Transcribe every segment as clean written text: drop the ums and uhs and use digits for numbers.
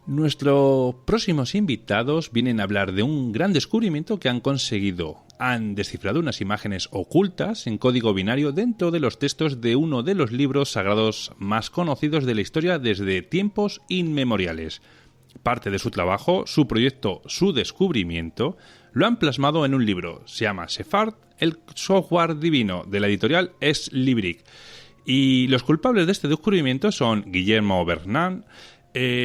Nuestros próximos invitados vienen a hablar de un gran descubrimiento que han conseguido. Han descifrado unas imágenes ocultas en código binario dentro de los textos de uno de los libros sagrados más conocidos de la historia desde tiempos inmemoriales. Parte de su trabajo, su proyecto, su descubrimiento, lo han plasmado en un libro. Se llama Sefard, el software divino, de la editorial Es Libric. Y los culpables de este descubrimiento son Guillermo Bernal,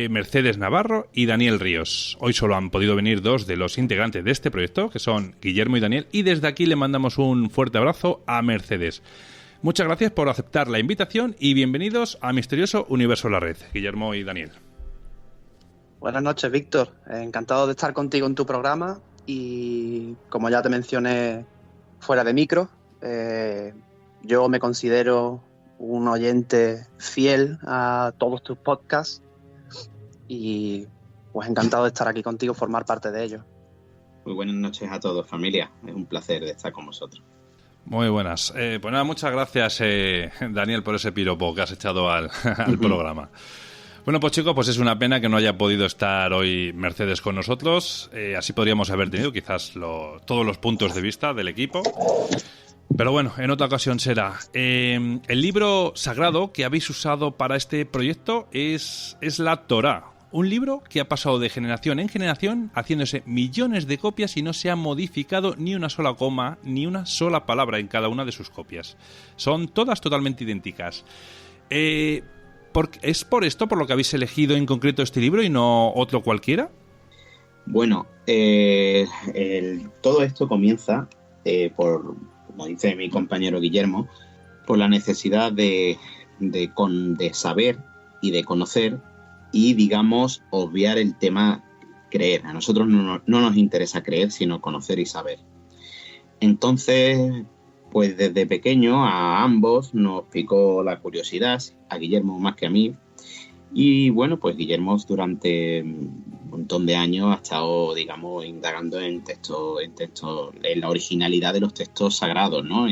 Mercedes Navarro y Daniel Ríos. Hoy solo han podido venir dos de los integrantes de este proyecto, que son Guillermo y Daniel, y desde aquí le mandamos un fuerte abrazo a Mercedes. Muchas gracias por aceptar la invitación y bienvenidos a Misterioso Universo La Red, Guillermo y Daniel. Buenas noches, Víctor. Encantado de estar contigo en tu programa y, como ya te mencioné fuera de micro, yo me considero un oyente fiel a todos tus podcasts y pues encantado de estar aquí contigo, formar parte de ellos. Muy buenas noches a todos, familia. Es un placer de estar con vosotros. Muy buenas. Pues nada, muchas gracias, Daniel, por ese piropo que has echado al programa. Bueno, pues chicos, pues es una pena que no haya podido estar hoy Mercedes con nosotros. Así podríamos haber tenido quizás todos los puntos de vista del equipo. Pero bueno, en otra ocasión será. El libro sagrado que habéis usado para este proyecto es la Torá. Un libro que ha pasado de generación en generación, haciéndose millones de copias y no se ha modificado ni una sola coma, ni una sola palabra en cada una de sus copias. Son todas totalmente idénticas. ¿Es por esto por lo que habéis elegido en concreto este libro y no otro cualquiera? Bueno, todo esto comienza por, como dice mi compañero Guillermo, por la necesidad de saber y de conocer y, digamos, obviar el tema creer. A nosotros no nos interesa creer, sino conocer y saber. Entonces, pues desde pequeño a ambos nos picó la curiosidad, a Guillermo más que a mí. Y bueno, pues Guillermo durante un montón de años ha estado, digamos, indagando en la originalidad de los textos sagrados, ¿no?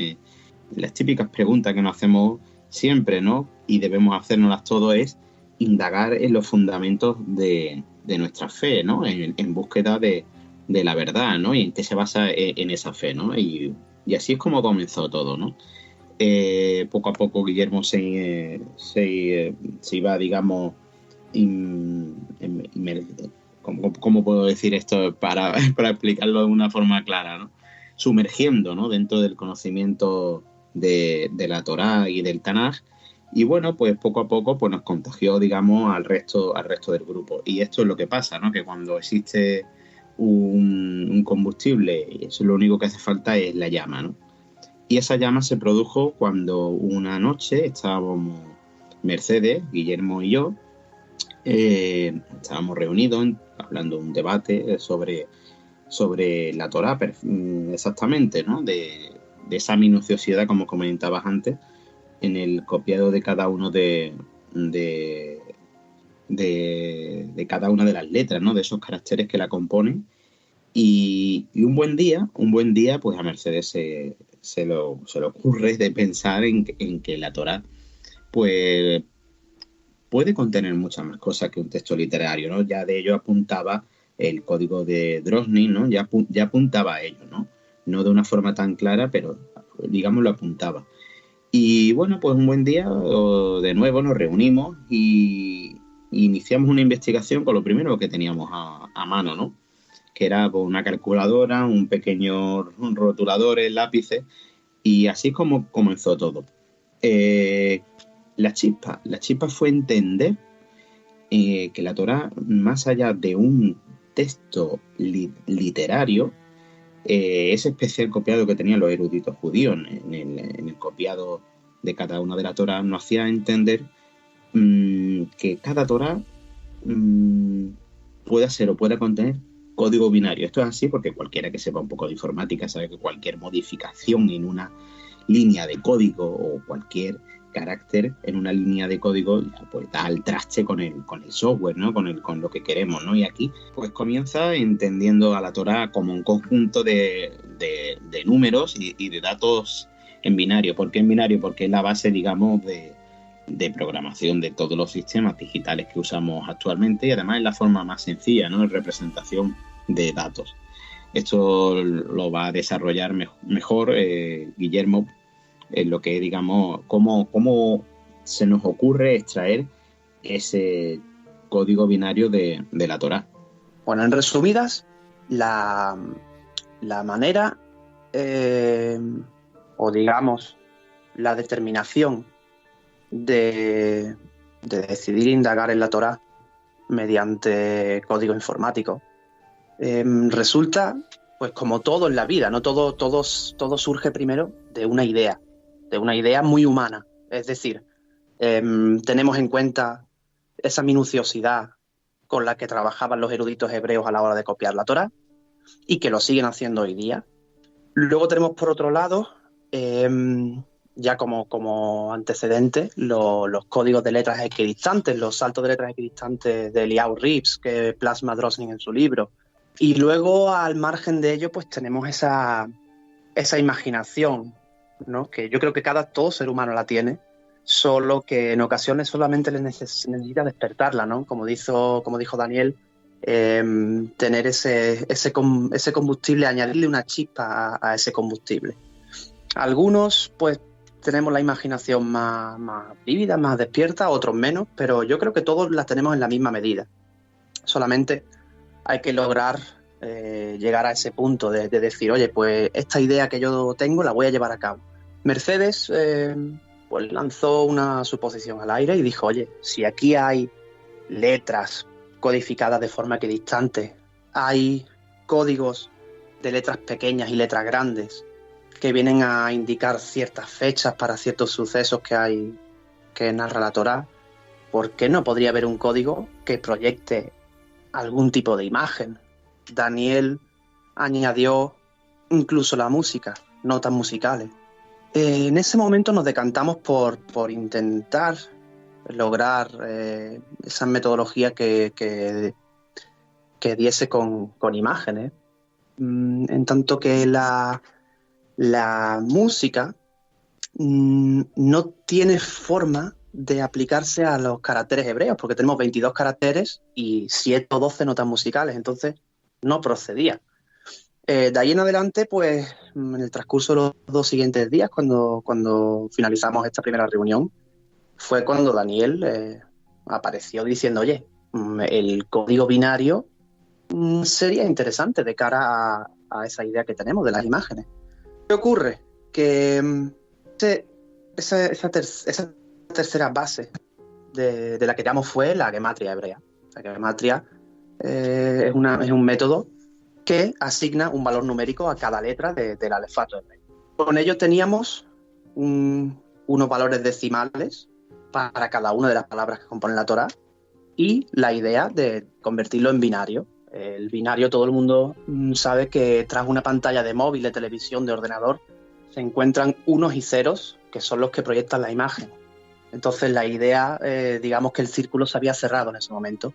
Las típicas preguntas que nos hacemos siempre, ¿no? Y debemos hacérnoslas todos es indagar en los fundamentos de nuestra fe, ¿no? En búsqueda de la verdad, ¿no? Y en qué se basa en esa fe, ¿no? Y así es como comenzó todo, ¿no? Poco a poco Guillermo se iba, digamos, ¿cómo puedo decir esto para explicarlo de una forma clara, ¿no? Sumergiendo, ¿no? Dentro del conocimiento de la Torá y del Tanaj. Y bueno, pues poco a poco pues nos contagió, digamos, al resto del grupo. Y esto es lo que pasa, ¿no? Que cuando existe un combustible, eso lo único que hace falta es la llama, ¿no? Y esa llama se produjo cuando una noche estábamos Mercedes, Guillermo y yo, estábamos reunidos hablando de un debate sobre la Torá, exactamente, ¿no? De esa minuciosidad, como comentabas antes, en el copiado de cada uno de cada una de las letras, ¿no? De esos caracteres que la componen. Y un buen día, pues a Mercedes se le ocurre de pensar en que la Torá pues puede contener muchas más cosas que un texto literario, ¿no? Ya de ello apuntaba el código de Drosnin, ¿no? Ya apuntaba a ello, ¿no? No de una forma tan clara, pero digamos lo apuntaba. Y bueno, pues un buen día de nuevo nos reunimos y iniciamos una investigación con lo primero que teníamos a mano, ¿no? Que era pues, una calculadora, un pequeño rotulador, lápices, y así es como comenzó todo. La chispa fue entender que la Torá, más allá de un texto literario, ese especial copiado que tenían los eruditos judíos en el copiado de cada una de la Torá, nos hacía entender que cada Torá pueda ser o pueda contener código binario. Esto es así porque cualquiera que sepa un poco de informática sabe que cualquier modificación en una línea de código o cualquier carácter en una línea de código pues da al traste con el software, ¿no? Con lo que queremos, ¿no? Y aquí pues comienza entendiendo a la Torá como un conjunto de números y de datos en binario. ¿Por qué en binario? Porque es la base, digamos, de programación de todos los sistemas digitales que usamos actualmente, y además es la forma más sencilla, ¿no?, de representación de datos. Esto lo va a desarrollar mejor Guillermo, en lo que, digamos, cómo se nos ocurre extraer ese código binario de la Torá. Bueno, en resumidas, la manera, o digamos, la determinación de decidir indagar en la Torá mediante código informático resulta, pues como todo en la vida, ¿no? Todo surge primero de una idea muy humana. Es decir, tenemos en cuenta esa minuciosidad con la que trabajaban los eruditos hebreos a la hora de copiar la Torá y que lo siguen haciendo hoy día. Luego tenemos, por otro lado, ya como antecedente, los códigos de letras equidistantes, los saltos de letras equidistantes de Eliyahu Rips, que plasma Drosnin en su libro. Y luego, al margen de ello, pues tenemos esa imaginación, ¿no?, que yo creo que todo ser humano la tiene, solo que en ocasiones solamente necesita despertarla, ¿no? Como dijo Daniel, tener ese combustible, añadirle una chispa a ese combustible. Algunos, pues, tenemos la imaginación más vívida, más despierta, otros menos, pero yo creo que todos las tenemos en la misma medida. Solamente hay que lograr llegar a ese punto de decir, oye, pues esta idea que yo tengo la voy a llevar a cabo. Mercedes pues lanzó una suposición al aire y dijo, oye, si aquí hay letras codificadas de forma equidistante, hay códigos de letras pequeñas y letras grandes que vienen a indicar ciertas fechas para ciertos sucesos que narra la Torá, ¿por qué no podría haber un código que proyecte algún tipo de imagen? Daniel añadió incluso la música, notas musicales. En ese momento nos decantamos por intentar lograr esa metodología que diese con imágenes, en tanto que la música no tiene forma de aplicarse a los caracteres hebreos, porque tenemos 22 caracteres y 7 o 12 notas musicales, entonces no procedía. De ahí en adelante, pues en el transcurso de los 2 siguientes días, cuando finalizamos esta primera reunión, fue cuando Daniel apareció diciendo, oye, el código binario sería interesante de cara a esa idea que tenemos de las imágenes. ¿Qué ocurre? Que esa tercera base de la que llamamos fue la gematria hebrea. La gematria es un método que asigna un valor numérico a cada letra del alefato hebreo. Con ello teníamos unos valores decimales para cada una de las palabras que componen la Torá y la idea de convertirlo en binario. El binario, todo el mundo sabe que tras una pantalla de móvil, de televisión, de ordenador, se encuentran unos y ceros que son los que proyectan la imagen. Entonces la idea, digamos que el círculo se había cerrado en ese momento.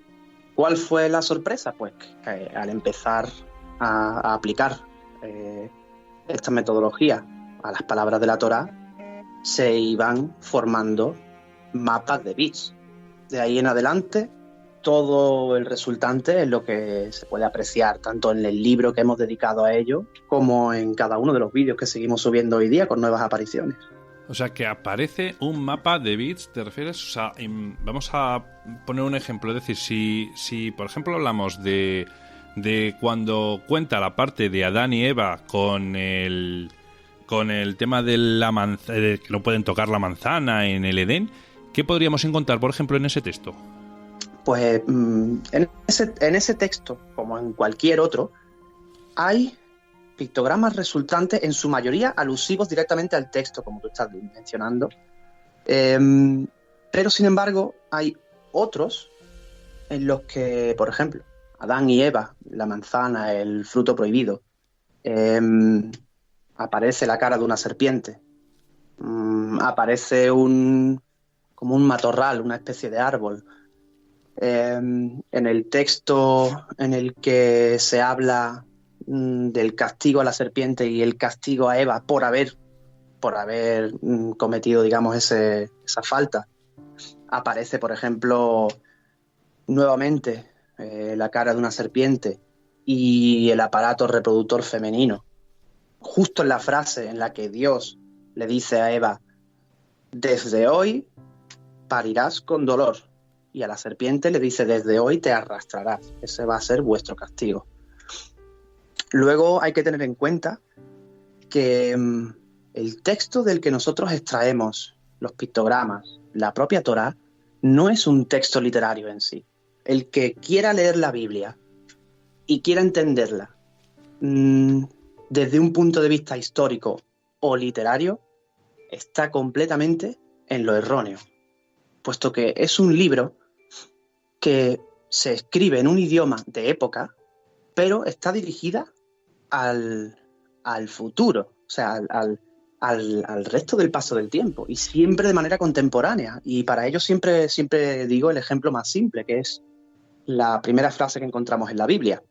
¿Cuál fue la sorpresa? Pues que al empezar a aplicar esta metodología a las palabras de la Torá, se iban formando mapas de bits. De ahí en adelante, todo el resultante es lo que se puede apreciar tanto en el libro que hemos dedicado a ello como en cada uno de los vídeos que seguimos subiendo hoy día con nuevas apariciones. O sea, que aparece un mapa de bits, ¿te refieres? O sea, vamos a poner un ejemplo. Es decir, si por ejemplo hablamos de cuando cuenta la parte de Adán y Eva con el tema de que no pueden tocar la manzana en el Edén, ¿qué podríamos encontrar, por ejemplo, en ese texto? Pues en ese texto, como en cualquier otro, hay pictogramas resultantes, en su mayoría alusivos directamente al texto, como tú estás mencionando. Pero, sin embargo, hay otros en los que, por ejemplo, Adán y Eva, la manzana, el fruto prohibido, aparece la cara de una serpiente, aparece como un matorral, una especie de árbol. En el texto en el que se habla del castigo a la serpiente y el castigo a Eva por haber cometido, digamos, esa falta, aparece, por ejemplo, nuevamente la cara de una serpiente y el aparato reproductor femenino, justo en la frase en la que Dios le dice a Eva, desde hoy parirás con dolor, y a la serpiente le dice, desde hoy te arrastrarás, ese va a ser vuestro castigo. Luego hay que tener en cuenta que el texto del que nosotros extraemos los pictogramas, la propia Torá, no es un texto literario en sí. El que quiera leer la Biblia y quiera entenderla desde un punto de vista histórico o literario, está completamente en lo erróneo, puesto que es un libro que se escribe en un idioma de época, pero está dirigida al futuro, o sea, al resto del paso del tiempo, y siempre de manera contemporánea. Y para ello siempre digo el ejemplo más simple, que es la primera frase que encontramos en la Biblia.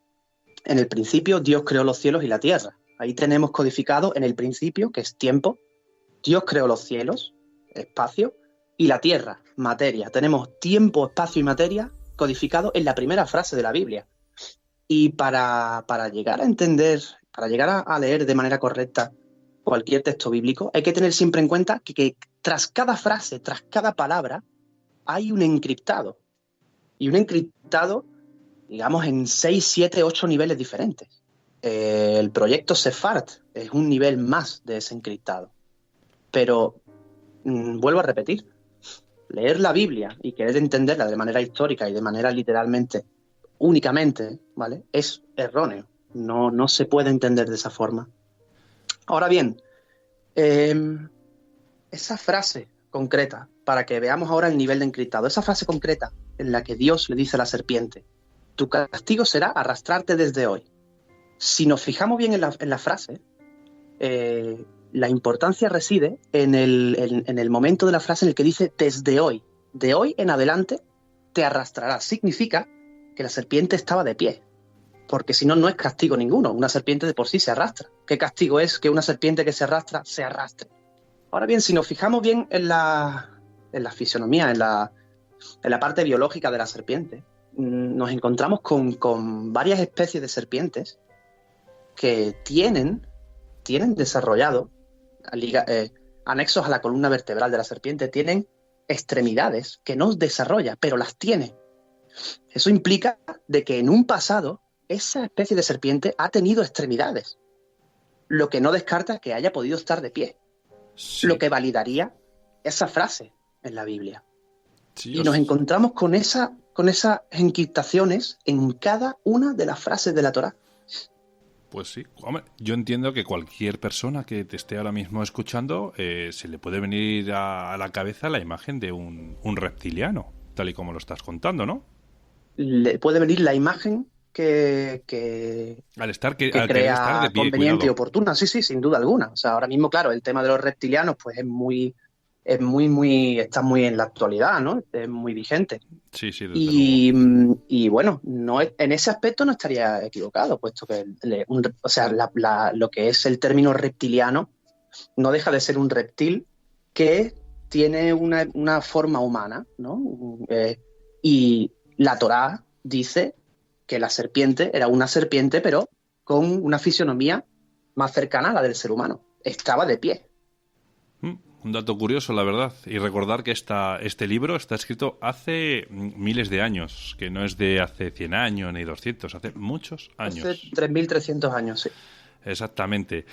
En el principio Dios creó los cielos y la tierra. Ahí tenemos codificado en el principio, que es tiempo, Dios creó los cielos, espacio, y la tierra, materia. Tenemos tiempo, espacio y materia codificado en la primera frase de la Biblia. Y para llegar a entender, para llegar a leer de manera correcta cualquier texto bíblico, hay que tener siempre en cuenta que tras cada frase, tras cada palabra, hay un encriptado. Y un encriptado, digamos, en 6, 7, 8 niveles diferentes. El proyecto Sefard es un nivel más de ese encriptado. Pero, vuelvo a repetir, leer la Biblia y querer entenderla de manera histórica y de manera literalmente, únicamente, ¿vale?, es erróneo. No se puede entender de esa forma. Ahora bien, esa frase concreta, para que veamos ahora el nivel de encriptado, esa frase concreta en la que Dios le dice a la serpiente, tu castigo será arrastrarte desde hoy. Si nos fijamos bien en la frase, la importancia reside en el momento de la frase en el que dice desde hoy. De hoy en adelante te arrastrarás. Significa que la serpiente estaba de pie, porque si no, no es castigo ninguno. Una serpiente de por sí se arrastra. ¿Qué castigo es que una serpiente que se arrastra se arrastre? Ahora bien, si nos fijamos bien en la fisonomía, en la parte biológica de la serpiente, nos encontramos con varias especies de serpientes que tienen desarrollado, anexos a la columna vertebral de la serpiente, tienen extremidades que no desarrolla, pero las tiene. Eso implica de que en un pasado esa especie de serpiente ha tenido extremidades, lo que no descarta que haya podido estar de pie, sí, lo que validaría esa frase en la Biblia. Sí, y nos encontramos con esas encriptaciones en cada una de las frases de la Torá. Pues sí, hombre, yo entiendo que cualquier persona que te esté ahora mismo escuchando se le puede venir a la cabeza la imagen de un reptiliano, tal y como lo estás contando, ¿no? Le puede venir la imagen que al estar crea estar de pie, conveniente cuidado. Y oportuna, sí, sin duda alguna. O sea, ahora mismo, claro, el tema de los reptilianos pues está muy en la actualidad, ¿no? Es muy vigente. Sí, desde luego. Y bueno, en ese aspecto no estaría equivocado, puesto que lo que es el término reptiliano no deja de ser un reptil que tiene una forma humana, ¿no? Y la Torá dice que la serpiente era una serpiente, pero con una fisionomía más cercana a la del ser humano. Estaba de pie. Un dato curioso, la verdad. Y recordar que este libro está escrito hace miles de años, que no es de hace 100 años ni 200, hace muchos años. Hace 3.300 años, sí. Exactamente.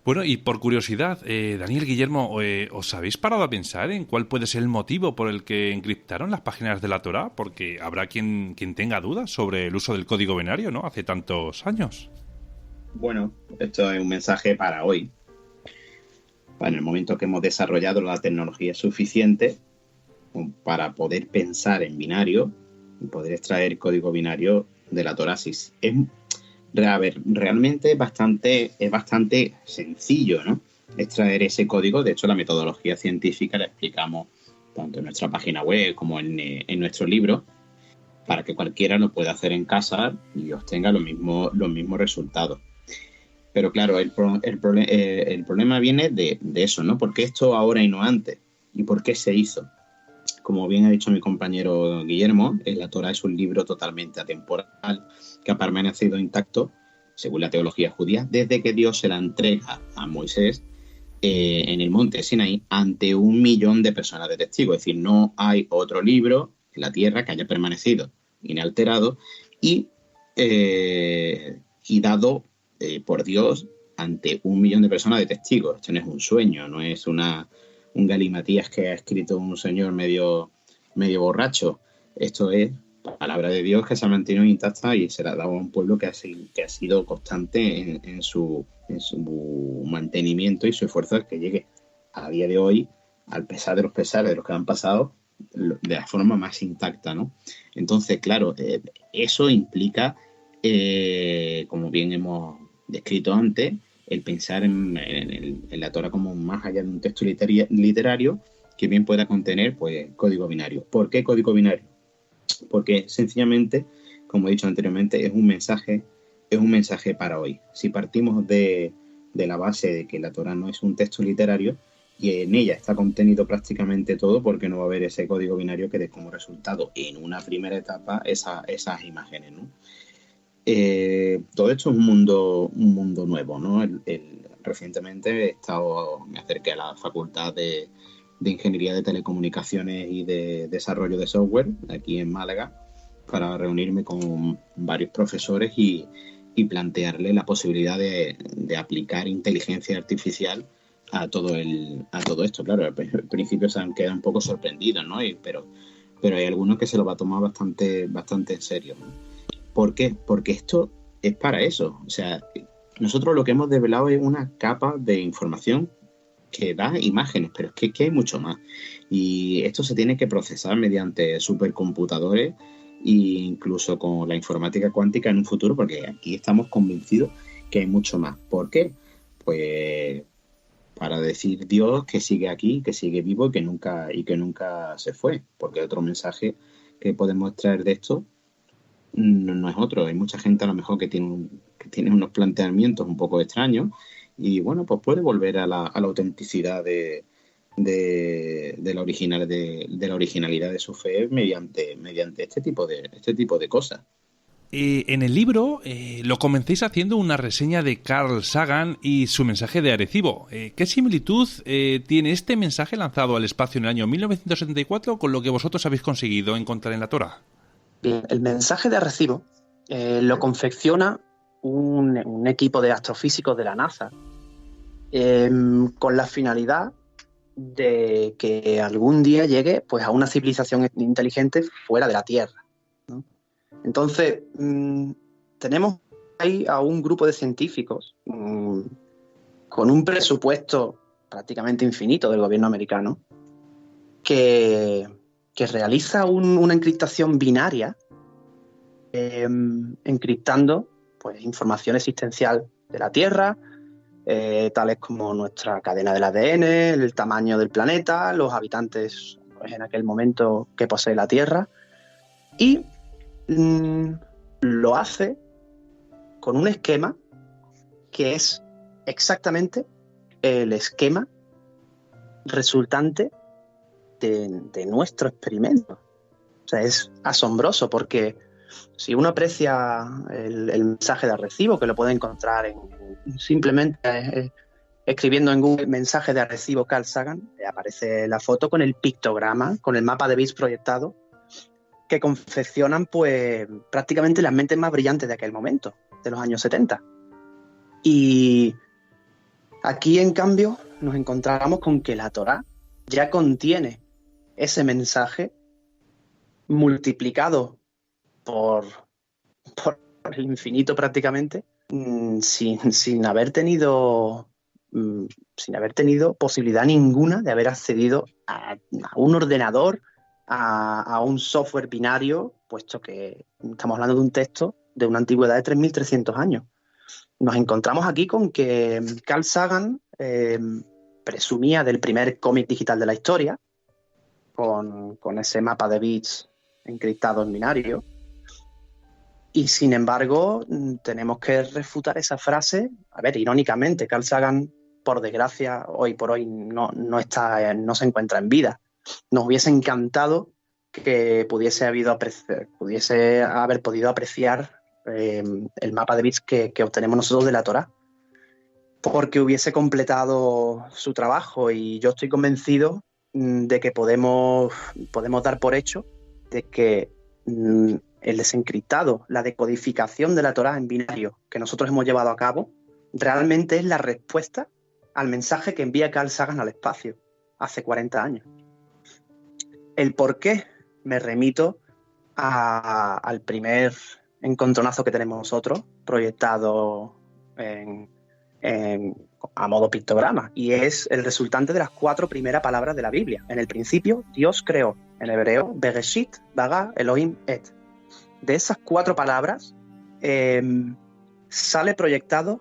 Bueno, y por curiosidad, Daniel, Guillermo, ¿os habéis parado a pensar en cuál puede ser el motivo por el que encriptaron las páginas de la Torá? Porque habrá quien tenga dudas sobre el uso del código binario, ¿no? Hace tantos años. Bueno, esto es un mensaje para hoy. En el momento que hemos desarrollado la tecnología suficiente para poder pensar en binario y poder extraer código binario de la Torá. Realmente es bastante sencillo, ¿no? Extraer ese código. De hecho, la metodología científica la explicamos tanto en nuestra página web como en nuestro libro, para que cualquiera lo pueda hacer en casa y obtenga los mismos resultados. Pero claro, el problema viene de eso, ¿no? ¿Por qué esto ahora y no antes? ¿Y por qué se hizo? como bien ha dicho mi compañero Guillermo, la Torá es un libro totalmente atemporal que ha permanecido intacto, según la teología judía, desde que Dios se la entrega a Moisés en el monte Sinaí ante 1 millón de personas de testigos. Es decir, no hay otro libro en la tierra que haya permanecido inalterado y dado por Dios ante 1 millón de personas de testigos. Esto no es un sueño, no es un galimatías que ha escrito un señor medio borracho. Esto es palabra de Dios que se ha mantenido intacta y se la ha dado a un pueblo que ha sido constante en su mantenimiento y su esfuerzo de que llegue a día de hoy, al pesar de los pesares de los que han pasado, de la forma más intacta, ¿no? Entonces, claro, eso implica, como bien hemos descrito antes, el pensar en la Torá como más allá de un texto literario que bien pueda contener pues código binario. ¿Por qué código binario? Porque sencillamente, como he dicho anteriormente, es un mensaje para hoy. Si partimos de la base de que la Torá no es un texto literario y en ella está contenido prácticamente todo, porque no va a haber ese código binario que dé como resultado en una primera etapa esas imágenes, ¿no? Todo esto es un mundo nuevo, ¿no? Recientemente me acerqué a la Facultad de Ingeniería de Telecomunicaciones y de Desarrollo de Software aquí en Málaga para reunirme con varios profesores y plantearle la posibilidad de aplicar inteligencia artificial a todo esto. Claro, al principio se han quedado un poco sorprendidos, ¿no? Pero hay algunos que se lo va a tomar bastante en serio, ¿no? ¿Por qué? Porque esto es para eso. O sea, nosotros lo que hemos develado es una capa de información que da imágenes, pero es que hay mucho más. Y esto se tiene que procesar mediante supercomputadores e incluso con la informática cuántica en un futuro, porque aquí estamos convencidos que hay mucho más. ¿Por qué? Pues para decir Dios que sigue aquí, que sigue vivo y que nunca se fue. Porque otro mensaje que podemos extraer de esto no es otro. Hay mucha gente a lo mejor que tiene unos planteamientos un poco extraños y bueno, pues puede volver a la autenticidad de la originalidad de su fe mediante este tipo de cosas. En el libro lo comencéis haciendo una reseña de Carl Sagan y su mensaje de Arecibo. ¿Qué similitud tiene este mensaje lanzado al espacio en el año 1974 con lo que vosotros habéis conseguido encontrar en la Torá? Bien, el mensaje de Arecibo lo confecciona un equipo de astrofísicos de la NASA con la finalidad de que algún día llegue pues, a una civilización inteligente fuera de la Tierra, ¿no? Entonces, tenemos ahí a un grupo de científicos con un presupuesto prácticamente infinito del gobierno americano que realiza una encriptación binaria encriptando pues, información existencial de la Tierra, tales como nuestra cadena del ADN, el tamaño del planeta, los habitantes pues, en aquel momento que posee la Tierra, y lo hace con un esquema que es exactamente el esquema resultante de nuestro experimento. O sea, es asombroso porque si uno aprecia el mensaje de Arecibo, que lo puede encontrar simplemente escribiendo en Google mensaje de Arecibo Carl Sagan, aparece la foto con el pictograma, con el mapa de bits proyectado, que confeccionan pues prácticamente las mentes más brillantes de aquel momento, de los años 70. Y aquí, en cambio, nos encontramos con que la Torá ya contiene ese mensaje multiplicado por el infinito prácticamente, sin haber tenido posibilidad ninguna de haber accedido a un ordenador, a un software binario, puesto que estamos hablando de un texto de una antigüedad de 3.300 años. Nos encontramos aquí con que Carl Sagan presumía del primer cómic digital de la historia, con ese mapa de bits encriptado en binario. Y sin embargo, tenemos que refutar esa frase. A ver, irónicamente, Carl Sagan, por desgracia, hoy por hoy no se encuentra en vida. nos hubiese encantado que pudiese haber podido apreciar el mapa de bits que obtenemos nosotros de la Torá, porque hubiese completado su trabajo, y yo estoy convencido de que podemos dar por hecho de que el desencriptado, la decodificación de la Torá en binario que nosotros hemos llevado a cabo, realmente es la respuesta al mensaje que envía Carl Sagan al espacio hace 40 años. El por qué me remito al primer encontronazo que tenemos nosotros, proyectado a modo pictograma, y es el resultante de las 4 primeras palabras de la Biblia. En el principio, Dios creó. En hebreo, Bereshit, Bara, Elohim, Et. De esas 4 palabras sale proyectado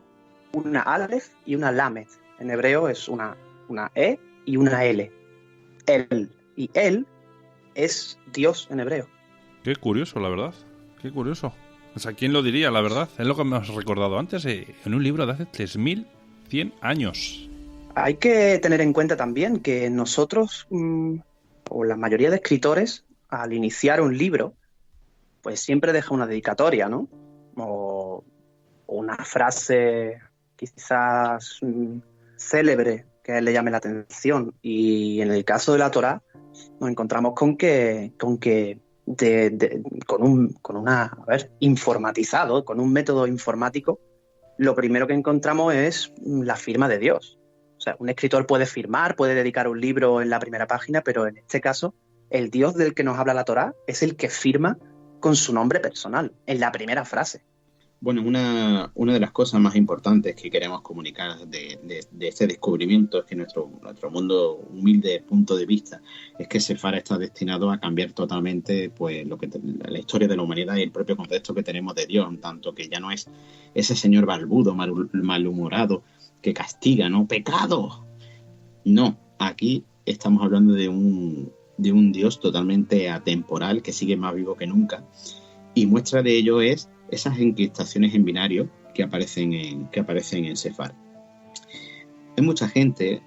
una Aleph y una Lamed. En hebreo es una E y una L. El. Y él es Dios en hebreo. Qué curioso, la verdad. Qué curioso. O sea, ¿quién lo diría, la verdad? Es lo que me has recordado antes, en un libro de hace 3100 años. Hay que tener en cuenta también que nosotros, o la mayoría de escritores, al iniciar un libro, pues siempre deja una dedicatoria, ¿no? O una frase quizás célebre que a él le llame la atención. Y en el caso de la Torá, nos encontramos con un método informático, lo primero que encontramos es la firma de Dios. O sea, un escritor puede firmar, puede dedicar un libro en la primera página, pero en este caso, el Dios del que nos habla la Torá es el que firma con su nombre personal, en la primera frase. Bueno, una de las cosas más importantes que queremos comunicar de este descubrimiento es que nuestro mundo humilde punto de vista es que Sefar está destinado a cambiar totalmente pues la historia de la humanidad y el propio concepto que tenemos de Dios, tanto que ya no es ese señor barbudo, malhumorado, que castiga, ¿no? ¡Pecado! No, aquí estamos hablando de un Dios totalmente atemporal que sigue más vivo que nunca, y muestra de ello es esas encriptaciones en binario que aparecen en Sefar. Hay mucha gente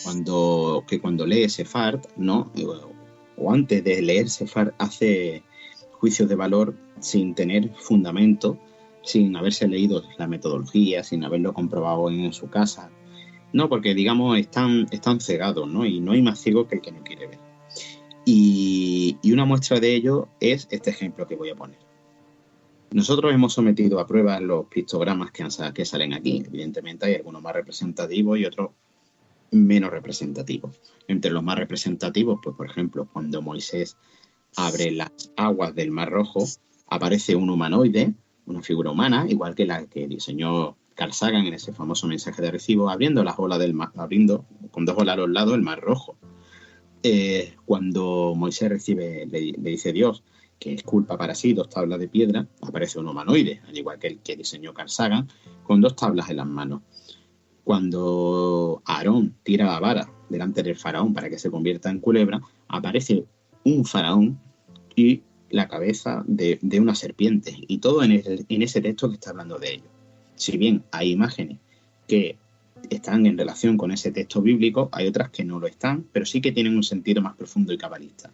cuando lee Sefar, ¿no? O antes de leer Sefar hace juicios de valor sin tener fundamento, sin haberse leído la metodología, sin haberlo comprobado en su casa. No, porque digamos están cegados, ¿no? Y no hay más ciego que el que no quiere ver. Y una muestra de ello es este ejemplo que voy a poner. Nosotros hemos sometido a prueba los pictogramas que salen aquí. Evidentemente hay algunos más representativos y otros menos representativos. Entre los más representativos, pues por ejemplo, cuando Moisés abre las aguas del Mar Rojo, aparece un humanoide, una figura humana, igual que la que diseñó Carl Sagan en ese famoso mensaje de recibo, abriendo las olas del mar, abriendo con 2 olas a los lados el Mar Rojo. Cuando Moisés le dice Dios que esculpa para sí 2 tablas de piedra, aparece un humanoide, al igual que el que diseñó Carl Sagan, con 2 tablas en las manos. Cuando Aarón tira la vara delante del faraón para que se convierta en culebra, aparece un faraón y la cabeza de una serpiente, y todo en ese texto que está hablando de ello. Si bien hay imágenes que están en relación con ese texto bíblico, hay otras que no lo están, pero sí que tienen un sentido más profundo y cabalista.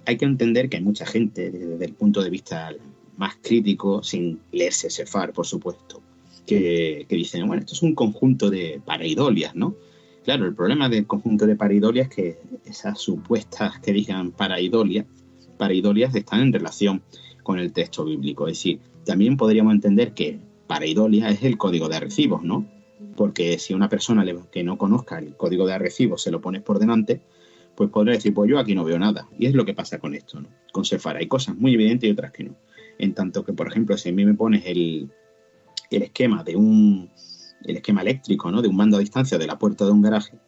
Hay que entender que hay mucha gente, desde el punto de vista más crítico, sin leerse Sefar, por supuesto, que dicen, bueno, esto es un conjunto de pareidolias, ¿no? Claro, el problema del conjunto de pareidolias es que esas supuestas que digan pareidolias están en relación con el texto bíblico. Es decir, también podríamos entender que pareidolia es el código de arrecibos, ¿no? Porque si una persona que no conozca el código de arrecibos se lo pones por delante, pues podría decir, pues yo aquí no veo nada. Y es lo que pasa con esto, ¿no? Con Sefar hay cosas muy evidentes y otras que no. En tanto que, por ejemplo, si a mí me pones el esquema el esquema eléctrico, ¿no? De un mando a distancia de la puerta de un garaje,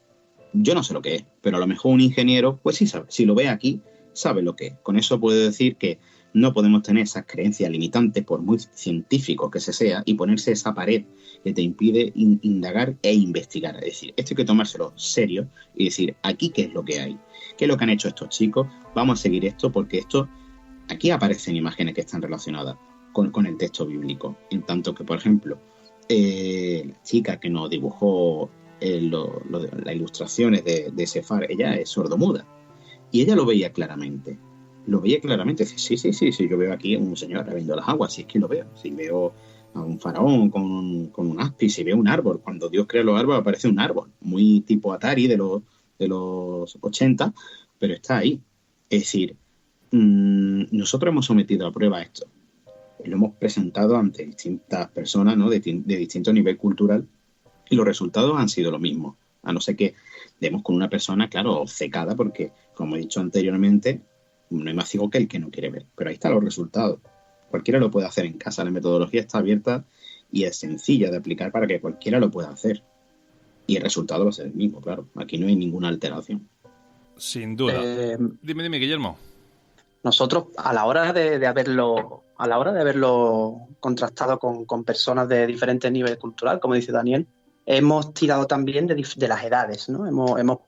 yo no sé lo que es, pero a lo mejor un ingeniero, pues sí sabe. Si lo ve aquí, sabe lo que es. Con eso puedo decir que no podemos tener esas creencias limitantes, por muy científico que se sea, y ponerse esa pared que te impide indagar e investigar. Es decir, esto hay que tomárselo serio y decir, aquí qué es lo que hay, qué es lo que han hecho estos chicos, vamos a seguir esto, porque aquí aparecen imágenes que están relacionadas con el texto bíblico. En tanto que, por ejemplo, la chica que nos dibujó las ilustraciones de Sefar, ella es sordomuda. Y ella lo veía claramente. Lo veía claramente. Dice, sí, yo veo aquí a un señor bebiendo las aguas, sí es que lo veo. Si veo a un faraón con un áspid, si veo un árbol. Cuando Dios crea los árboles aparece un árbol, muy tipo Atari de los 80, pero está ahí. Es decir, nosotros hemos sometido a prueba esto. Lo hemos presentado ante distintas personas, ¿no? de distinto nivel cultural, y los resultados han sido lo mismo. A no ser que demos con una persona, claro, obcecada, porque, como he dicho anteriormente, no hay más ciego que el que no quiere ver. Pero ahí están los resultados. Cualquiera lo puede hacer en casa. La metodología está abierta y es sencilla de aplicar para que cualquiera lo pueda hacer. Y el resultado va a ser el mismo, claro. Aquí no hay ninguna alteración. Sin duda. Dime, Guillermo. Nosotros, a la hora de haberlo contrastado con personas de diferentes niveles culturales, como dice Daniel, hemos tirado también de las edades, ¿no? Hemos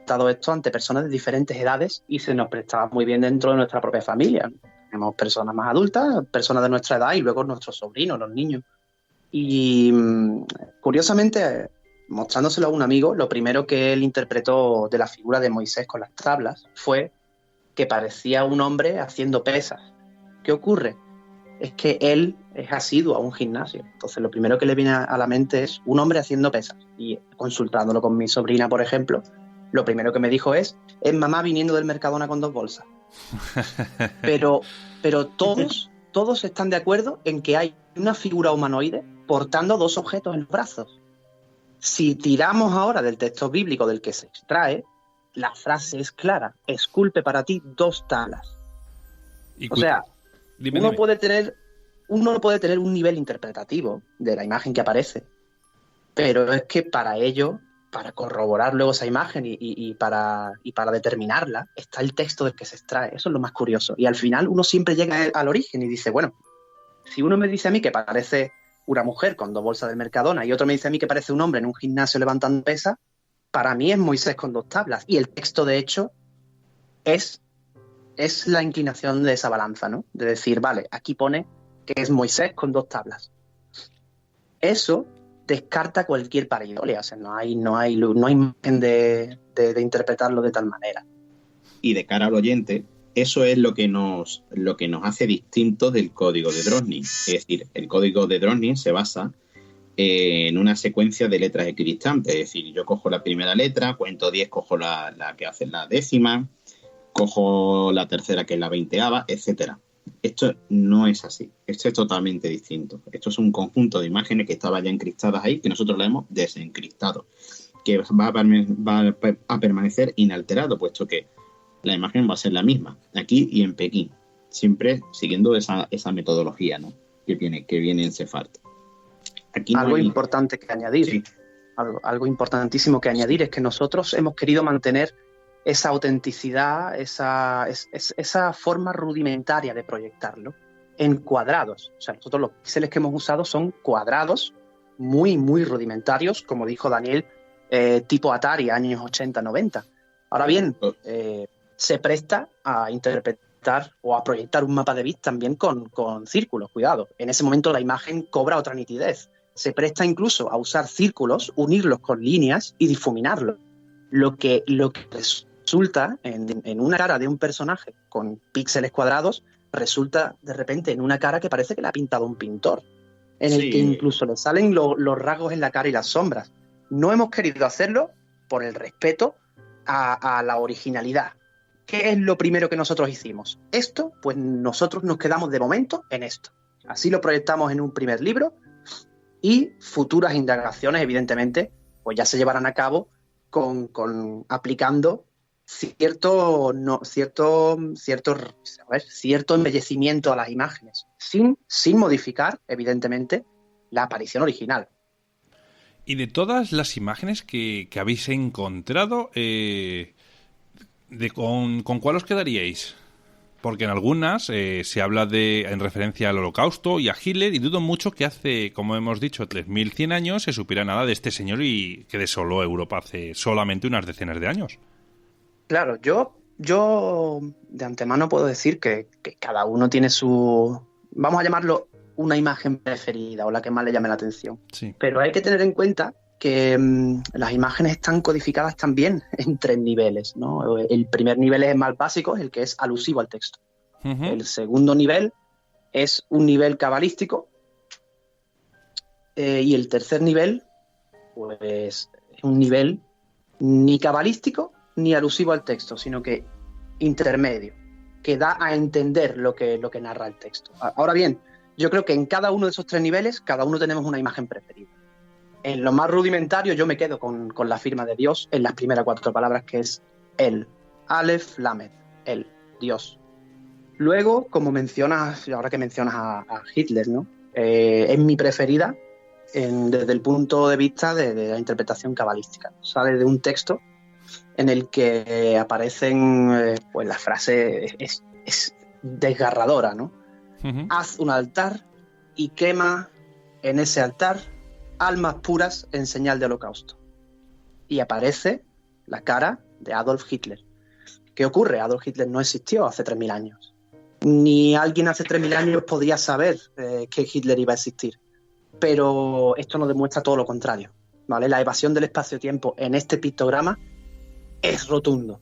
dado esto ante personas de diferentes edades y se nos prestaba muy bien dentro de nuestra propia familia. Tenemos personas más adultas, personas de nuestra edad y luego nuestros sobrinos, los niños. Y curiosamente, mostrándoselo a un amigo, lo primero que él interpretó de la figura de Moisés con las tablas fue que parecía un hombre haciendo pesas. ¿Qué ocurre? Es que él es asiduo a un gimnasio. Entonces lo primero que le viene a la mente es un hombre haciendo pesas. Y consultándolo con mi sobrina, por ejemplo, lo primero que me dijo es mamá viniendo del Mercadona con 2 bolsas. Pero todos están de acuerdo en que hay una figura humanoide portando 2 objetos en los brazos. Si tiramos ahora del texto bíblico del que se extrae, la frase es clara: esculpe para ti 2 tablas. O sea, uno puede tener un nivel interpretativo de la imagen que aparece, pero es que para ello, para corroborar luego esa imagen y para determinarla, está el texto del que se extrae. Eso es lo más curioso. Y al final uno siempre llega al origen y dice, bueno, si uno me dice a mí que parece una mujer con 2 bolsas del Mercadona y otro me dice a mí que parece un hombre en un gimnasio levantando pesas, para mí es Moisés con 2 tablas. Y el texto, de hecho, es la inclinación de esa balanza, ¿no? De decir, vale, aquí pone que es Moisés con 2 tablas. Eso descarta cualquier pareidolia. O sea, no hay margen de interpretarlo de tal manera. Y de cara al oyente, eso es lo que nos hace distintos del código de Drosnin. Es decir, el código de Drosnin se basa en una secuencia de letras equidistantes. Es decir, yo cojo la primera letra, cuento 10, cojo la que hace la décima, cojo la tercera que es la 20ª, etcétera. Esto no es así. Esto es totalmente distinto. Esto es un conjunto de imágenes que estaban ya encriptadas ahí, que nosotros la hemos desencriptado, que va a permanecer inalterado, puesto que la imagen va a ser la misma aquí y en Pekín, siempre siguiendo esa metodología, ¿no? que viene en Sefard. Aquí no algo hay... importante que añadir, sí. algo importantísimo que añadir es que nosotros hemos querido mantener esa autenticidad, esa forma rudimentaria de proyectarlo en cuadrados. O sea, nosotros los píxeles que hemos usado son cuadrados muy, muy rudimentarios, como dijo Daniel, tipo Atari, años 80, 90. Ahora bien, se presta a interpretar o a proyectar un mapa de bits también con círculos, cuidado. En ese momento la imagen cobra otra nitidez. Se presta incluso a usar círculos, unirlos con líneas y difuminarlos. Lo que resulta en una cara de un personaje con píxeles cuadrados, resulta de repente en una cara que parece que la ha pintado un pintor, en el que incluso le salen los rasgos en la cara y las sombras. No hemos querido hacerlo por el respeto a la originalidad. ¿Qué es lo primero que nosotros hicimos? Esto, pues nosotros nos quedamos de momento en esto. Así lo proyectamos en un primer libro y futuras indagaciones, evidentemente, pues ya se llevarán a cabo con aplicando cierto embellecimiento a las imágenes, sin modificar, evidentemente, la aparición original. Y de todas las imágenes que habéis encontrado, ¿con cuál os quedaríais? Porque en algunas se habla en referencia al Holocausto y a Hitler, y dudo mucho que hace, como hemos dicho, 3100 años se supiera nada de este señor y que desoló Europa hace solamente unas decenas de años. Claro, yo de antemano puedo decir que cada uno tiene su, vamos a llamarlo, una imagen preferida o la que más le llame la atención. Sí. Pero hay que tener en cuenta que las imágenes están codificadas también en 3 niveles, ¿no? El primer nivel es el más básico, el que es alusivo al texto. Uh-huh. El segundo nivel es un nivel cabalístico y el tercer nivel pues es un nivel ni cabalístico ni alusivo al texto, sino que intermedio, que da a entender lo que narra el texto. Ahora bien, yo creo que en cada uno de esos 3 niveles, cada uno tenemos una imagen preferida. En lo más rudimentario yo me quedo con la firma de Dios en las primeras 4 palabras, que es El, Aleph, Lamed, El, Dios. Luego, como mencionas, ahora que mencionas a Hitler, ¿no? Es mi preferida desde el punto de vista de la interpretación cabalística. Sale de un texto en el que aparecen, pues la frase es desgarradora, ¿no? Uh-huh. Haz un altar y quema en ese altar almas puras en señal de holocausto. Y aparece la cara de Adolf Hitler. ¿Qué ocurre? Adolf Hitler no existió hace 3.000 años. Ni alguien hace 3.000 años podía saber que Hitler iba a existir. Pero esto nos demuestra todo lo contrario, ¿vale? La evasión del espacio-tiempo en este pictograma es rotundo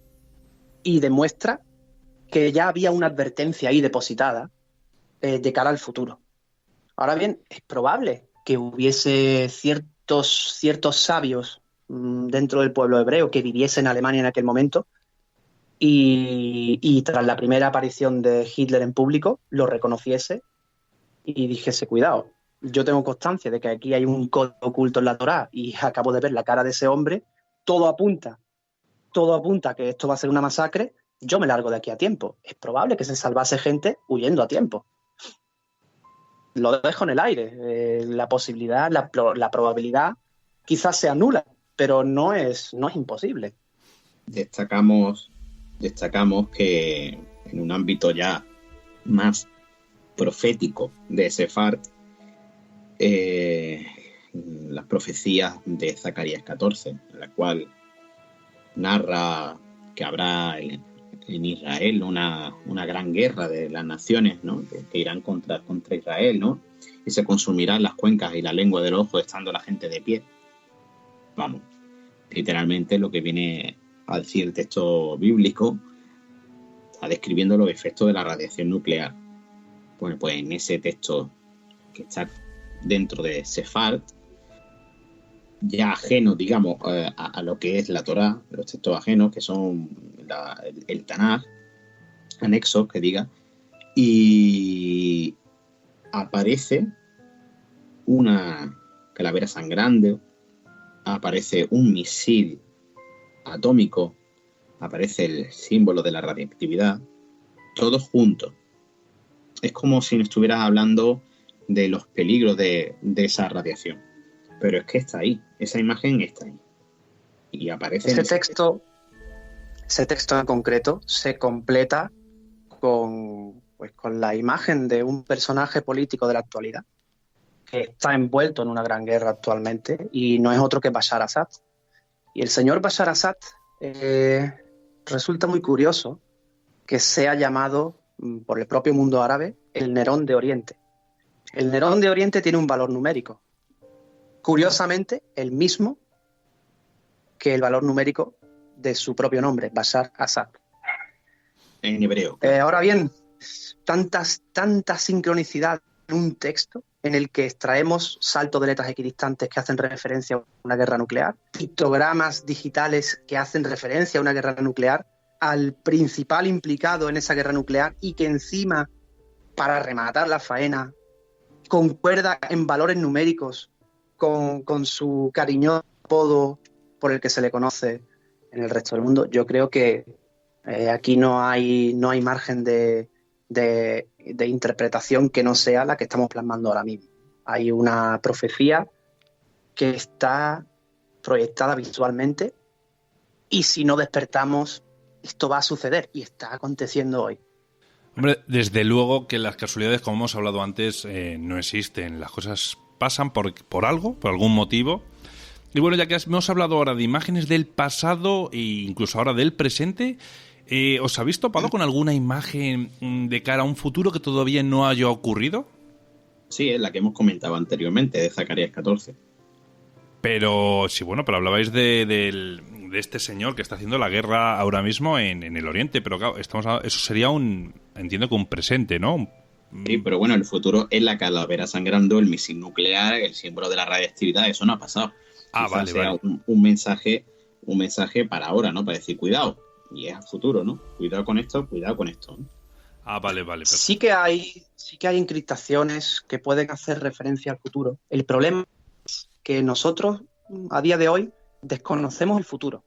y demuestra que ya había una advertencia ahí depositada de cara al futuro. Ahora bien, es probable que hubiese ciertos sabios dentro del pueblo hebreo que viviese en Alemania en aquel momento y tras la primera aparición de Hitler en público lo reconociese y dijese, cuidado, yo tengo constancia de que aquí hay un código oculto en la Torá y acabo de ver la cara de ese hombre, todo apunta a que esto va a ser una masacre, yo me largo de aquí a tiempo. Es probable que se salvase gente huyendo a tiempo. Lo dejo en el aire. La posibilidad, la probabilidad quizás sea nula, pero no es imposible. Destacamos que en un ámbito ya más profético de Sefard, las profecías de Zacarías 14, en la cual narra que habrá en Israel una gran guerra de las naciones, ¿no? que irán contra Israel, ¿no? Y se consumirán las cuencas y la lengua del ojo estando la gente de pie. Vamos, literalmente lo que viene a decir el texto bíblico está describiendo los efectos de la radiación nuclear. Bueno, pues en ese texto que está dentro de Sefard, ya ajeno, digamos, a lo que es la Torá, los textos ajenos, que son el Tanaj, anexos, que diga, y aparece una calavera sangrante, aparece un misil atómico, aparece el símbolo de la radiactividad, todos juntos. Es como si nos estuvieras hablando de los peligros de esa radiación. Pero es que está ahí, esa imagen está ahí. Y aparece ese texto en concreto se completa con la imagen de un personaje político de la actualidad que está envuelto en una gran guerra actualmente y no es otro que Bashar Assad. Y el señor Bashar Assad resulta muy curioso que sea llamado por el propio mundo árabe el Nerón de Oriente. El Nerón de Oriente tiene un valor numérico. Curiosamente, el mismo que el valor numérico de su propio nombre, Bashar Assad. En hebreo. Ahora bien, tanta sincronicidad en un texto en el que extraemos saltos de letras equidistantes que hacen referencia a una guerra nuclear, pictogramas digitales que hacen referencia a una guerra nuclear, al principal implicado en esa guerra nuclear y que encima, para rematar la faena, concuerda en valores numéricos con su cariñoso apodo por el que se le conoce en el resto del mundo. Yo creo que aquí no hay margen de interpretación que no sea la que estamos plasmando ahora mismo. Hay una profecía que está proyectada visualmente y si no despertamos, esto va a suceder y está aconteciendo hoy. Hombre, desde luego que las casualidades, como hemos hablado antes, no existen. Las cosas pasan por algo, por algún motivo. Y bueno, ya que hemos hablado ahora de imágenes del pasado e incluso ahora del presente, ¿os habéis topado con alguna imagen de cara a un futuro que todavía no haya ocurrido? Sí, es la que hemos comentado anteriormente, de Zacarías 14. Pero sí, bueno, pero hablabais de este señor que está haciendo la guerra ahora mismo en el Oriente, pero claro, eso sería entiendo que un presente, ¿no? Sí, pero bueno, el futuro es la calavera sangrando, el misil nuclear, el símbolo de la radiactividad, eso no ha pasado. Ah, Quizás vale, sea vale. un mensaje para ahora, ¿no? Para decir, cuidado, y es a futuro, ¿no? Cuidado con esto, ¿no? Ah, vale, vale. Perfecto. Sí que hay encriptaciones que pueden hacer referencia al futuro. El problema es que nosotros, a día de hoy, desconocemos el futuro.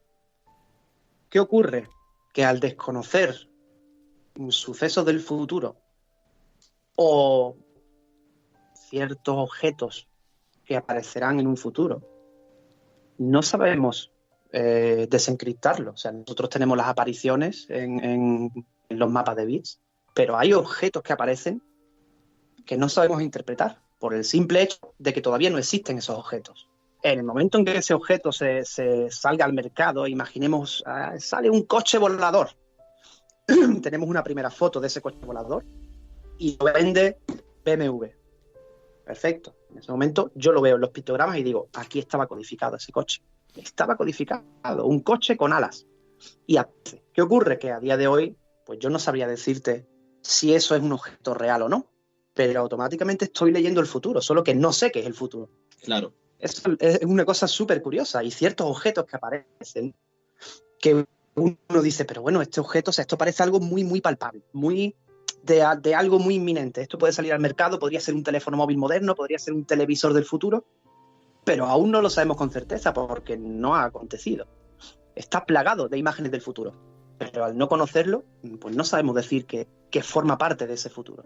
¿Qué ocurre? Que al desconocer sucesos del futuro o ciertos objetos que aparecerán en un futuro, no sabemos desencriptarlo. O sea, nosotros tenemos las apariciones en los mapas de bits, pero hay objetos que aparecen que no sabemos interpretar por el simple hecho de que todavía no existen esos objetos. En el momento en que ese objeto se salga al mercado, imaginemos, sale un coche volador. Tenemos una primera foto de ese coche volador y lo vende BMW. Perfecto. En ese momento yo lo veo en los pictogramas y digo, aquí estaba codificado ese coche. Estaba codificado, un coche con alas. Y ¿qué ocurre? Que a día de hoy, pues yo no sabría decirte si eso es un objeto real o no, pero automáticamente estoy leyendo el futuro, solo que no sé qué es el futuro. Claro. Es una cosa súper curiosa. Y ciertos objetos que aparecen, que uno dice, pero bueno, este objeto, o sea, esto parece algo muy, muy palpable, muy de algo muy inminente. Esto puede salir al mercado, podría ser un teléfono móvil moderno, podría ser un televisor del futuro, pero aún no lo sabemos con certeza porque no ha acontecido. Está plagado de imágenes del futuro, pero al no conocerlo, pues no sabemos decir que forma parte de ese futuro.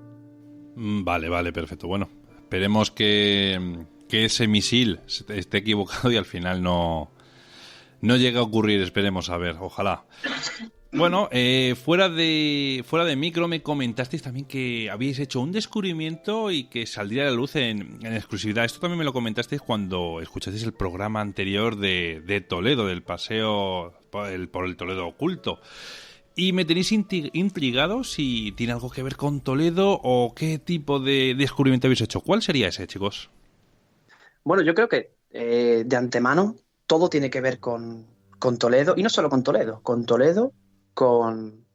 Vale, vale, perfecto. Bueno, esperemos que ese misil esté equivocado y al final no llegue a ocurrir, esperemos, a ver, ojalá. Bueno, fuera de micro me comentasteis también que habíais hecho un descubrimiento y que saldría a la luz en exclusividad. Esto también me lo comentasteis cuando escuchasteis el programa anterior de Toledo, del paseo por el Toledo oculto. Y me tenéis intrigado si tiene algo que ver con Toledo o qué tipo de descubrimiento habéis hecho. ¿Cuál sería ese, chicos? Bueno, yo creo que de antemano todo tiene que ver con Toledo, y no solo con Toledo, con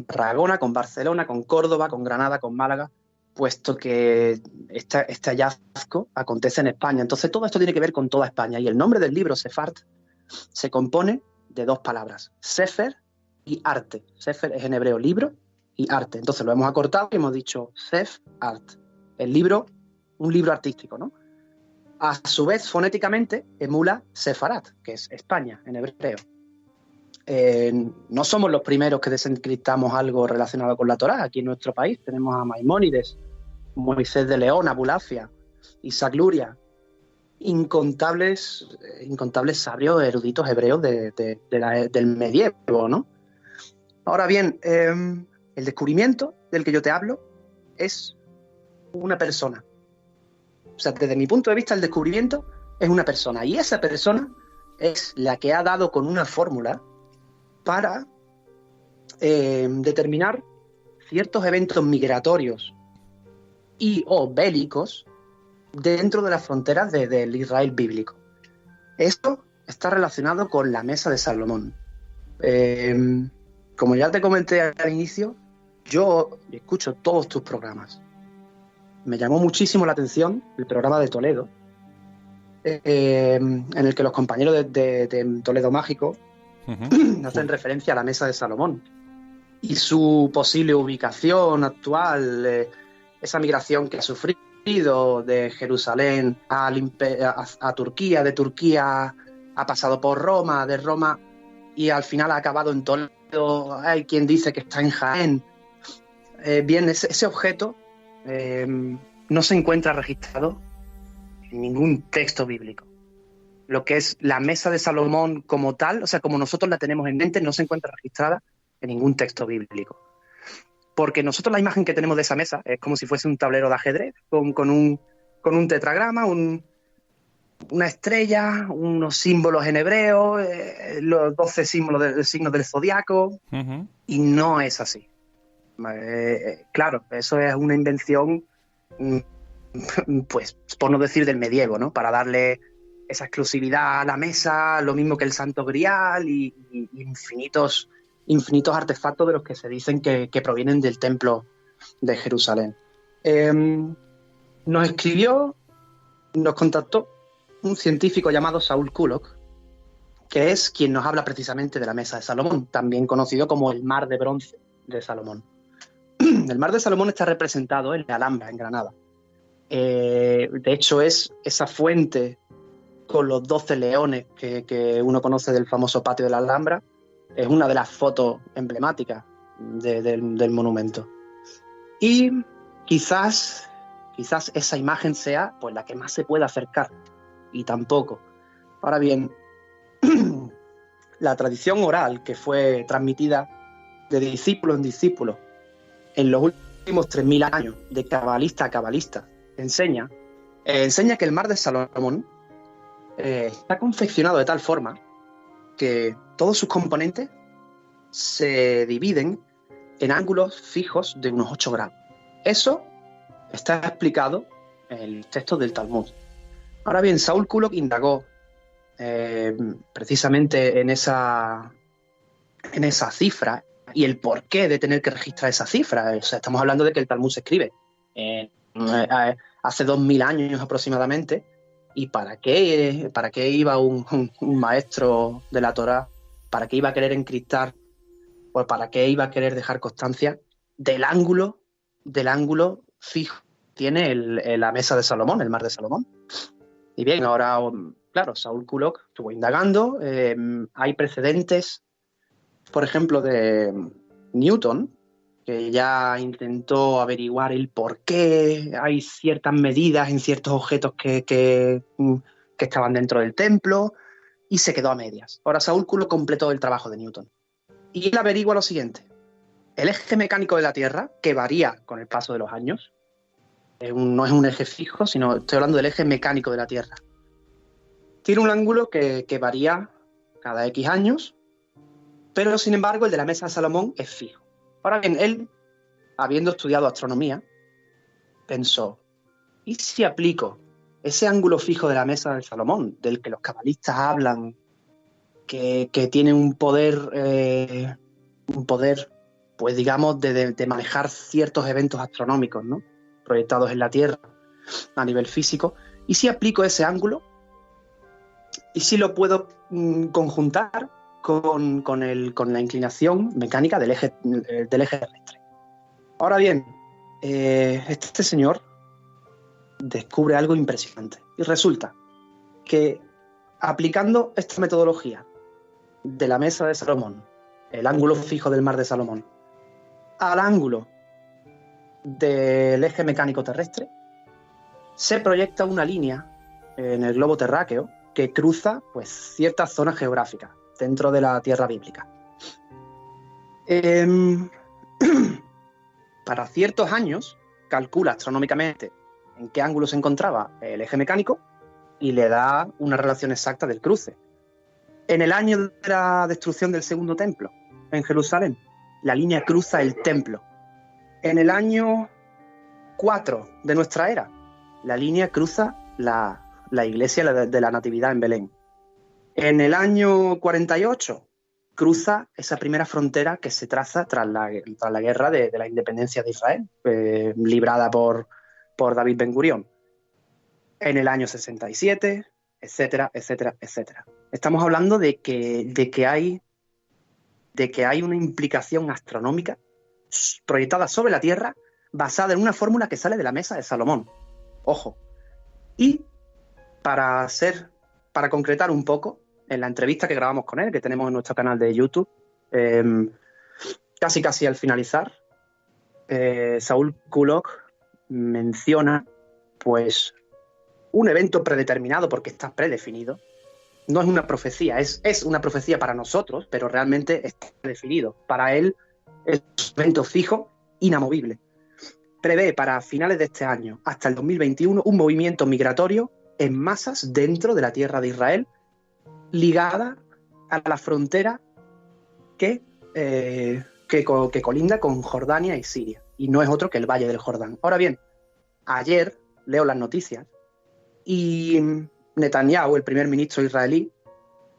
Tarragona, con Barcelona, con Córdoba, con Granada, con Málaga, puesto que este hallazgo acontece en España. Entonces todo esto tiene que ver con toda España. Y el nombre del libro, Sefart, se compone de dos palabras, Sefer y arte. Sefer es en hebreo libro y arte. Entonces lo hemos acortado y hemos dicho Sef Art. El libro, un libro artístico, ¿no? A su vez, fonéticamente, emula Sefarat, que es España en hebreo. No somos los primeros que desencriptamos algo relacionado con la Torá. Aquí en nuestro país tenemos a Maimónides, Moisés de León, Abulafia, Isaac Luria, incontables sabios eruditos hebreos del medievo, ¿no? Ahora bien, el descubrimiento del que yo te hablo es una persona. O sea, desde mi punto de vista, el descubrimiento es una persona. Y esa persona es la que ha dado con una fórmula para determinar ciertos eventos migratorios y o bélicos dentro de las fronteras del Israel bíblico. Esto está relacionado con la Mesa de Salomón. Como ya te comenté al inicio, yo escucho todos tus programas. Me llamó muchísimo la atención el programa de Toledo, en el que los compañeros de Toledo Mágico hacen referencia a la Mesa de Salomón y su posible ubicación actual, esa migración que ha sufrido de Jerusalén a Turquía, de Turquía ha pasado por Roma, de Roma y al final ha acabado en Toledo. Hay quien dice que está en Jaén. Bien, ese objeto no se encuentra registrado en ningún texto bíblico. Lo que es la Mesa de Salomón como tal, o sea, como nosotros la tenemos en mente, no se encuentra registrada en ningún texto bíblico. Porque nosotros la imagen que tenemos de esa mesa es como si fuese un tablero de ajedrez, con un tetragrama, una estrella, unos símbolos en hebreo, los 12 signos del zodiaco, y no es así. Claro, eso es una invención, pues, por no decir del medievo, ¿no? Para darle esa exclusividad a la mesa, lo mismo que el Santo Grial y infinitos artefactos de los que se dicen que provienen del templo de Jerusalén. Nos escribió, nos contactó un científico llamado Saul Kulok, que es quien nos habla precisamente de la Mesa de Salomón, también conocido como el Mar de Bronce de Salomón. El Mar de Salomón está representado en la Alhambra, en Granada. De hecho, es esa fuente con los 12 leones que uno conoce del famoso patio de la Alhambra. Es una de las fotos emblemáticas del monumento. Y quizás esa imagen sea pues la que más se pueda acercar, y tampoco. Ahora bien, la tradición oral que fue transmitida de discípulo en discípulo en los últimos 3.000 años, de cabalista a cabalista, enseña que el Mar de Salomón está confeccionado de tal forma que todos sus componentes se dividen en ángulos fijos de unos 8 grados. Eso está explicado en el texto del Talmud. Ahora bien, Saul Kulok indagó precisamente en esa cifra y el porqué de tener que registrar esa cifra. O sea, estamos hablando de que el Talmud se escribe hace 2.000 años aproximadamente. ¿Y para qué iba un maestro de la Torá? ¿Para qué iba a querer encriptar? ¿O para qué iba a querer dejar constancia del ángulo fijo que tiene la Mesa de Salomón, el Mar de Salomón? Y bien, ahora, claro, Saul Kulok estuvo indagando. Hay precedentes, por ejemplo, de Newton, que ya intentó averiguar el por qué hay ciertas medidas en ciertos objetos que estaban dentro del templo, y se quedó a medias. Ahora Saul Kulok completó el trabajo de Newton. Y él averigua lo siguiente: el eje mecánico de la Tierra, que varía con el paso de los años, no es un eje fijo, sino estoy hablando del eje mecánico de la Tierra, tiene un ángulo que varía cada X años, pero sin embargo el de la Mesa de Salomón es fijo. Ahora bien, él, habiendo estudiado astronomía, pensó: ¿y si aplico ese ángulo fijo de la Mesa de Salomón, del que los cabalistas hablan, que tiene un poder, pues digamos, de manejar ciertos eventos astronómicos, ¿no?, proyectados en la Tierra a nivel físico? ¿Y si aplico ese ángulo? ¿Y si lo puedo conjuntar con la inclinación mecánica del eje terrestre? Ahora bien, este señor descubre algo impresionante, y resulta que aplicando esta metodología de la Mesa de Salomón, el ángulo fijo del Mar de Salomón, al ángulo del eje mecánico terrestre, se proyecta una línea en el globo terráqueo que cruza pues ciertas zonas geográficas dentro de la Tierra bíblica. Para ciertos años calcula astronómicamente en qué ángulo se encontraba el eje mecánico y le da una relación exacta del cruce. En el año de la destrucción del segundo templo en Jerusalén, la línea cruza el templo. En el año 4 de nuestra era, la línea cruza la iglesia de la Natividad en Belén. En el año 48 cruza esa primera frontera que se traza tras la guerra de la independencia de Israel, librada por David Ben Gurión. En el año 67, etcétera, etcétera, etcétera. Estamos hablando de que hay una implicación astronómica proyectada sobre la Tierra basada en una fórmula que sale de la Mesa de Salomón. Ojo. Y para concretar un poco, en la entrevista que grabamos con él, que tenemos en nuestro canal de YouTube, casi al finalizar, Saul Kulok menciona pues un evento predeterminado, porque está predefinido. No es una profecía, es una profecía para nosotros, pero realmente está definido. Para él es un evento fijo, inamovible. Prevé para finales de este año, hasta el 2021, un movimiento migratorio en masas dentro de la tierra de Israel, ligada a la frontera que colinda con Jordania y Siria, y no es otro que el Valle del Jordán. Ahora bien, ayer leo las noticias y Netanyahu, el primer ministro israelí,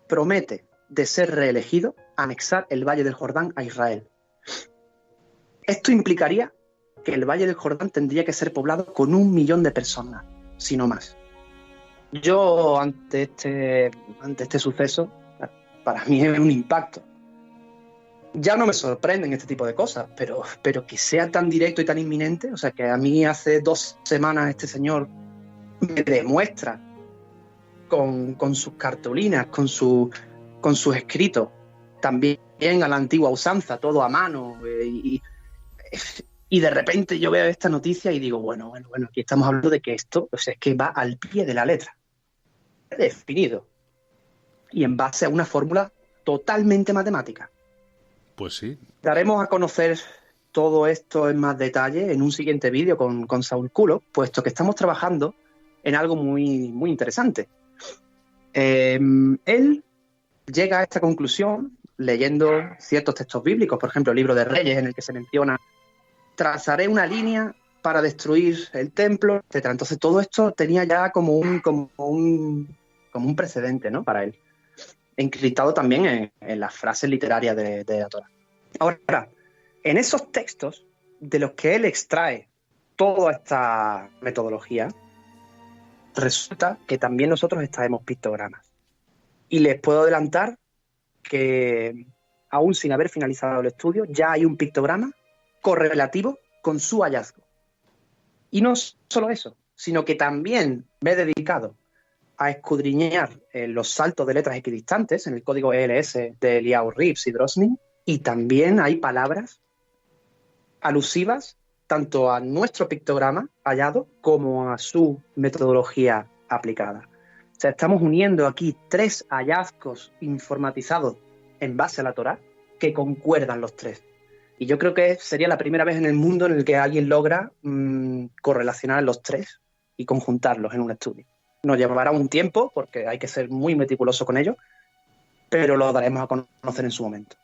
promete, de ser reelegido, anexar el Valle del Jordán a Israel. Esto implicaría que el Valle del Jordán tendría que ser poblado con 1 millón de personas, si no más. Yo, ante este suceso, para mí es un impacto. Ya no me sorprenden este tipo de cosas, pero que sea tan directo y tan inminente, o sea, que a mí hace 2 semanas este señor me demuestra con sus cartulinas, con sus escritos, también a la antigua usanza, todo a mano, y de repente yo veo esta noticia y digo, bueno, aquí estamos hablando de que esto, o sea, es que va al pie de la letra, definido, y en base a una fórmula totalmente matemática. Pues sí. Daremos a conocer todo esto en más detalle en un siguiente vídeo con Saúl Culo, puesto que estamos trabajando en algo muy, muy interesante. Él llega a esta conclusión leyendo ciertos textos bíblicos, por ejemplo, el libro de Reyes, en el que se menciona: trazaré una línea para destruir el templo, etcétera. Entonces todo esto tenía ya como un precedente, ¿no?, para él, encriptado también en las frases literarias de la Torá. Ahora, en esos textos de los que él extrae toda esta metodología, resulta que también nosotros extraemos pictogramas. Y les puedo adelantar que, aún sin haber finalizado el estudio, ya hay un pictograma correlativo con su hallazgo. Y no solo eso, sino que también me he dedicado a escudriñar los saltos de letras equidistantes en el código ELS de Eliyahu Rives y Drosnin, y también hay palabras alusivas tanto a nuestro pictograma hallado como a su metodología aplicada. O sea, estamos uniendo aquí 3 hallazgos informatizados en base a la Torá que concuerdan los 3. Y yo creo que sería la primera vez en el mundo en el que alguien logra correlacionar los 3 y conjuntarlos en un estudio. Nos llevará un tiempo porque hay que ser muy meticuloso con ello, pero lo daremos a conocer en su momento.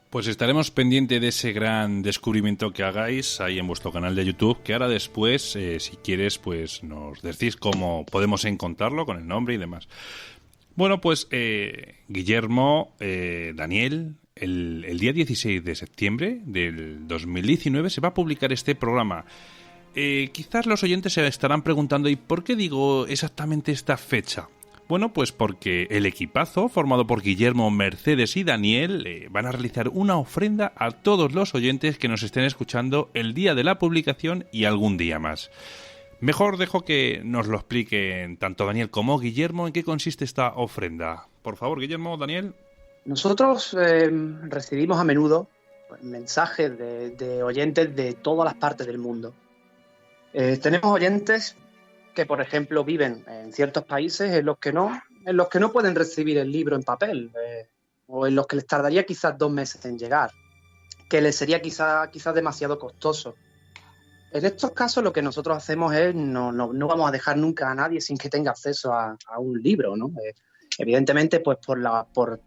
Pues estaremos pendientes de ese gran descubrimiento que hagáis ahí en vuestro canal de YouTube, que ahora después, si quieres, pues nos decís cómo podemos encontrarlo, con el nombre y demás. Bueno, pues Guillermo, Daniel, el día 16 de septiembre del 2019 se va a publicar este programa. Quizás los oyentes se estarán preguntando, ¿y por qué digo exactamente esta fecha? Bueno, pues porque el equipazo, formado por Guillermo, Mercedes y Daniel, van a realizar una ofrenda a todos los oyentes que nos estén escuchando el día de la publicación y algún día más. Mejor dejo que nos lo expliquen tanto Daniel como Guillermo en qué consiste esta ofrenda. Por favor, Guillermo, Daniel. Nosotros recibimos a menudo mensajes de oyentes de todas las partes del mundo. Tenemos oyentes que, por ejemplo, viven en ciertos países en los que no pueden recibir el libro en papel, o en los que les tardaría quizás 2 meses en llegar, que les sería quizás demasiado costoso. En estos casos lo que nosotros hacemos es no vamos a dejar nunca a nadie sin que tenga acceso a un libro, ¿no? Evidentemente, pues por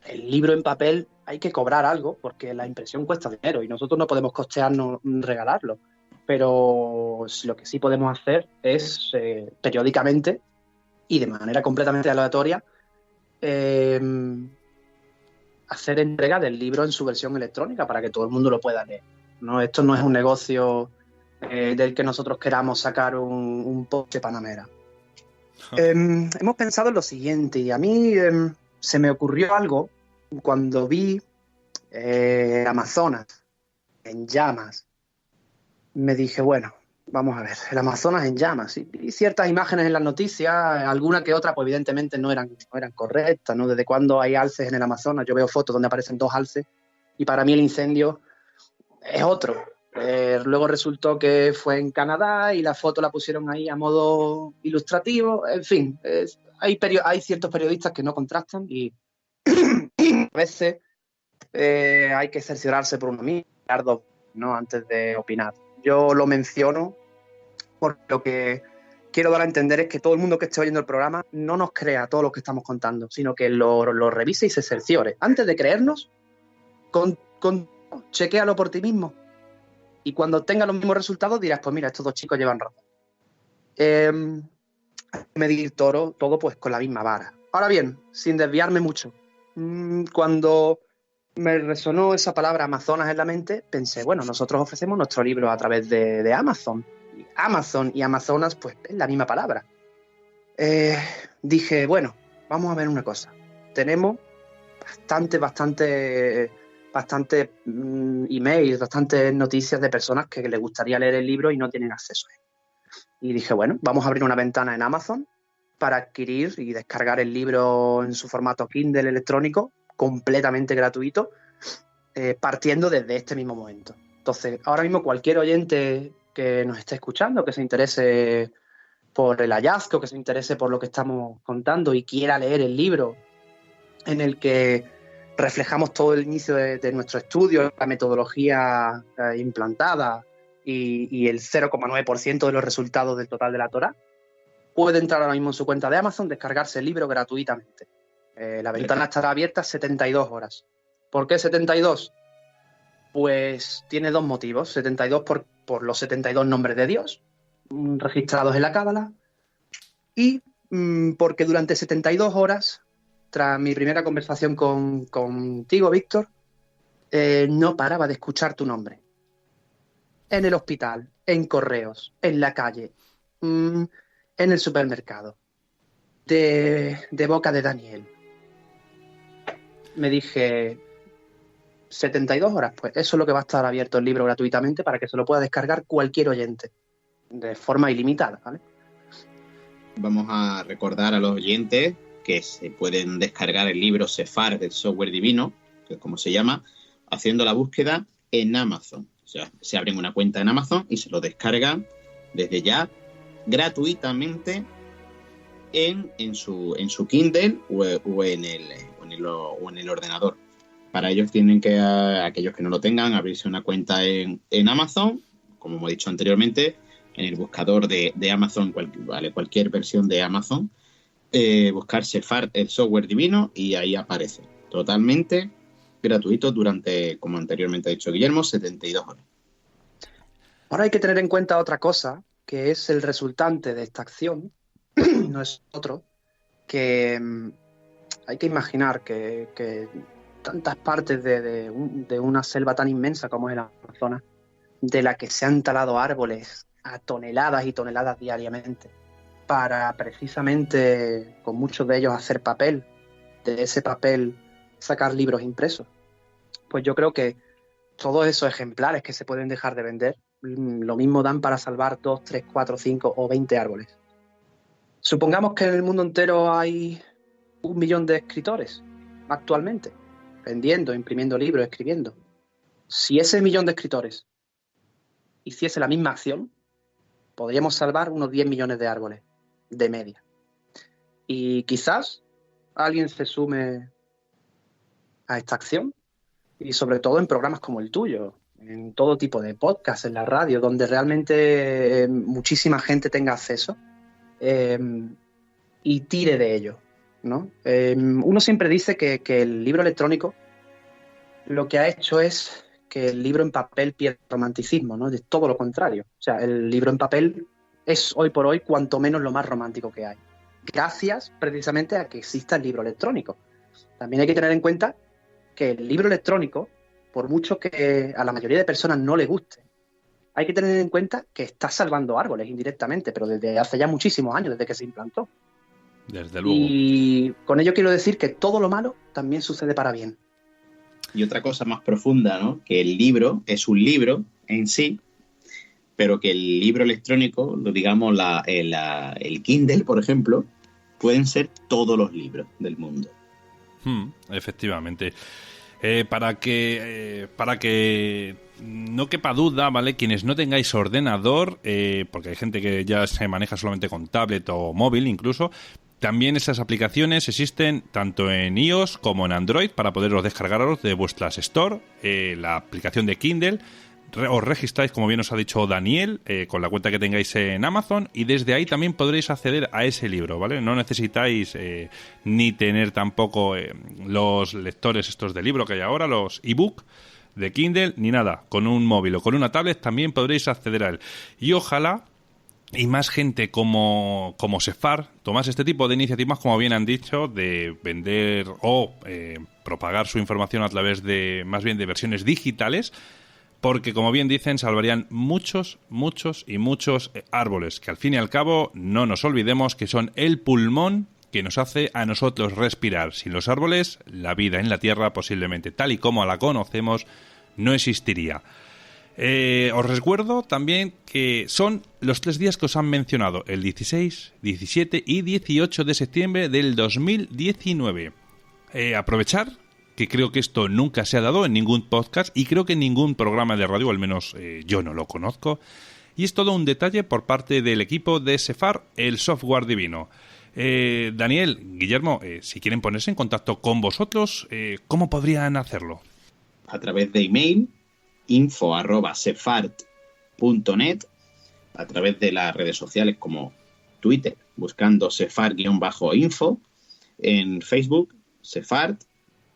el libro en papel hay que cobrar algo, porque la impresión cuesta dinero y nosotros no podemos costearnos regalarlo. Pero lo que sí podemos hacer es periódicamente y de manera completamente aleatoria hacer entrega del libro en su versión electrónica para que todo el mundo lo pueda leer, ¿no? Esto no es un negocio del que nosotros queramos sacar un poche panamera. Hemos pensado en lo siguiente, y a mí se me ocurrió algo cuando vi Amazonas en llamas. Me dije, bueno, vamos a ver, el Amazonas en llamas. Y ciertas imágenes en las noticias, alguna que otra, pues evidentemente no eran correctas, ¿no? ¿Desde cuándo hay alces en el Amazonas? Yo veo fotos donde aparecen 2 alces y para mí el incendio es otro. Luego resultó que fue en Canadá y la foto la pusieron ahí a modo ilustrativo. En fin, hay ciertos periodistas que no contrastan y a veces hay que cerciorarse por uno mismo, ¿no?, antes de opinar. Yo lo menciono porque lo que quiero dar a entender es que todo el mundo que esté oyendo el programa no nos crea todo lo que estamos contando, sino que lo revise y se cerciore. Antes de creernos, chequéalo por ti mismo. Y cuando tenga los mismos resultados dirás, pues mira, estos 2 chicos llevan razón. medir todo pues con la misma vara. Ahora bien, sin desviarme mucho, cuando me resonó esa palabra Amazonas en la mente, pensé, bueno, nosotros ofrecemos nuestro libro a través de Amazon. Amazon y Amazonas, pues es la misma palabra. Dije, bueno, vamos a ver una cosa. Tenemos bastante emails, bastantes noticias de personas que les gustaría leer el libro y no tienen acceso a él. Y dije, bueno, vamos a abrir una ventana en Amazon para adquirir y descargar el libro en su formato Kindle electrónico, completamente gratuito, partiendo desde este mismo momento. Entonces, ahora mismo cualquier oyente que nos esté escuchando, que se interese por el hallazgo, que se interese por lo que estamos contando y quiera leer el libro en el que reflejamos todo el inicio de nuestro estudio, la metodología implantada y el 0,9% de los resultados del total de la Torá, puede entrar ahora mismo en su cuenta de Amazon, descargarse el libro gratuitamente. La ventana estará abierta 72 horas. ¿Por qué 72? Pues tiene dos motivos. 72 por los 72 nombres de Dios registrados en la Cábala y porque durante 72 horas, tras mi primera conversación contigo, Víctor, no paraba de escuchar tu nombre. En el hospital, en correos, en la calle, en el supermercado, de boca de Daniel. Me dije, 72 horas, pues eso es lo que va a estar abierto el libro gratuitamente para que se lo pueda descargar cualquier oyente, de forma ilimitada, ¿vale? Vamos a recordar a los oyentes que se pueden descargar el libro Sefar del software divino, que es como se llama, haciendo la búsqueda en Amazon. O sea, se abren una cuenta en Amazon y se lo descargan desde ya gratuitamente en su Kindle o en el ordenador. Para ellos tienen que, aquellos que no lo tengan, abrirse una cuenta en Amazon, como hemos dicho anteriormente, en el buscador de Amazon, cualquier versión de Amazon, buscar Sefar, el software divino, y ahí aparece totalmente gratuito durante, como anteriormente ha dicho Guillermo, 72 horas. Ahora hay que tener en cuenta otra cosa, que es el resultante de esta acción, no es otro, que hay que imaginar que tantas partes de una selva tan inmensa como es el Amazonas, de la que se han talado árboles a toneladas y toneladas diariamente, para precisamente, con muchos de ellos, hacer papel, de ese papel sacar libros impresos. Pues yo creo que todos esos ejemplares que se pueden dejar de vender, lo mismo dan para salvar 2, 3, 4, 5 o 20 árboles. Supongamos que en el mundo entero hay 1 millón de escritores actualmente, vendiendo, imprimiendo libros, escribiendo. Si ese millón de escritores hiciese la misma acción, podríamos salvar unos 10 millones de árboles, de media. Y quizás alguien se sume a esta acción, y sobre todo en programas como el tuyo, en todo tipo de podcasts, en la radio, donde realmente muchísima gente tenga acceso y tire de ello, ¿no? Uno siempre dice que el libro electrónico lo que ha hecho es que el libro en papel pierde romanticismo, ¿no? De todo lo contrario. O sea, el libro en papel es hoy por hoy cuanto menos lo más romántico que hay. Gracias precisamente a que exista el libro electrónico. También hay que tener en cuenta que el libro electrónico, por mucho que a la mayoría de personas no le guste, hay que tener en cuenta que está salvando árboles indirectamente, pero desde hace ya muchísimos años, desde que se implantó. Desde luego. Y con ello quiero decir que todo lo malo también sucede para bien. Y otra cosa más profunda, ¿no? Que el libro es un libro en sí, pero que el libro electrónico, digamos el Kindle, por ejemplo, pueden ser todos los libros del mundo. Efectivamente. Para que no quepa duda, ¿vale? Quienes no tengáis ordenador, porque hay gente que ya se maneja solamente con tablet o móvil incluso, también esas aplicaciones existen tanto en iOS como en Android para poderos descargaros de vuestras Store, la aplicación de Kindle. Os registráis, como bien os ha dicho Daniel, con la cuenta que tengáis en Amazon, y desde ahí también podréis acceder a ese libro, ¿vale? No necesitáis ni tener tampoco los lectores estos de libro que hay ahora, los ebook de Kindle, ni nada. Con un móvil o con una tablet también podréis acceder a él. Y ojalá y más gente como Sefar tomase este tipo de iniciativas, como bien han dicho, de vender o propagar su información a través de, más bien, de versiones digitales, porque, como bien dicen, salvarían muchos árboles, que al fin y al cabo no nos olvidemos que son el pulmón que nos hace a nosotros respirar. Sin los árboles, la vida en la Tierra, posiblemente tal y como la conocemos, no existiría. Os recuerdo también que son los 3 días que os han mencionado, el 16, 17 y 18 de septiembre del 2019. Aprovechar, que creo que esto nunca se ha dado en ningún podcast y creo que en ningún programa de radio, al menos yo no lo conozco, y es todo un detalle por parte del equipo de Sefar, el software divino. Daniel, Guillermo, si quieren ponerse en contacto con vosotros, ¿cómo podrían hacerlo? A través de email, info@sefart.net, a través de las redes sociales como Twitter, buscando Sefart-info, en Facebook, Sefart,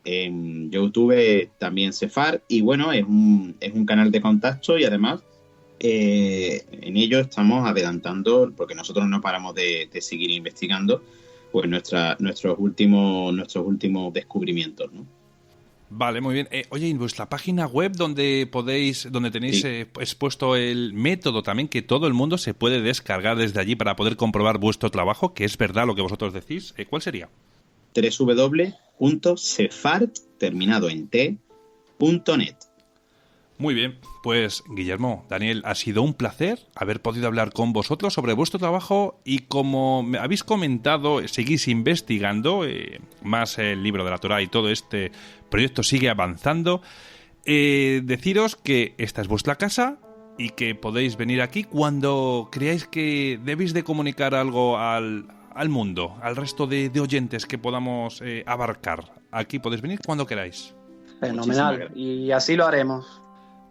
en YouTube también Sefart, y bueno, es un canal de contacto y además en ello estamos adelantando, porque nosotros no paramos de seguir investigando, pues nuestros últimos descubrimientos, ¿no? Vale, muy bien. Oye, ¿y vuestra página web donde tenéis Sí. expuesto el método también que todo el mundo se puede descargar desde allí para poder comprobar vuestro trabajo, que es verdad lo que vosotros decís? ¿Cuál sería? www.sefart, terminado en t.net. Muy bien, pues Guillermo, Daniel, ha sido un placer haber podido hablar con vosotros sobre vuestro trabajo y como me habéis comentado, seguís investigando más el libro de la Torá y todo este proyecto sigue avanzando. Deciros que esta es vuestra casa y que podéis venir aquí cuando creáis que debéis de comunicar algo al mundo, al resto de oyentes que podamos abarcar. Aquí podéis venir cuando queráis. Fenomenal, y así lo haremos.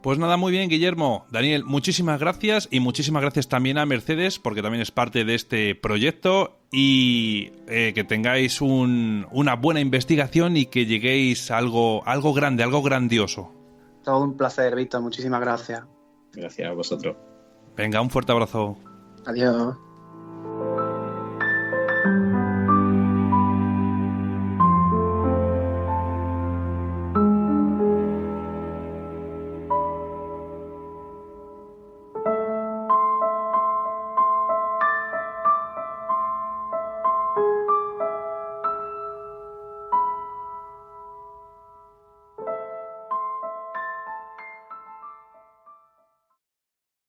Pues nada, muy bien, Guillermo. Daniel, muchísimas gracias y muchísimas gracias también a Mercedes porque también es parte de este proyecto y que tengáis una buena investigación y que lleguéis a algo grande, algo grandioso. Todo un placer, Víctor, muchísimas gracias. Gracias a vosotros. Venga, un fuerte abrazo. Adiós.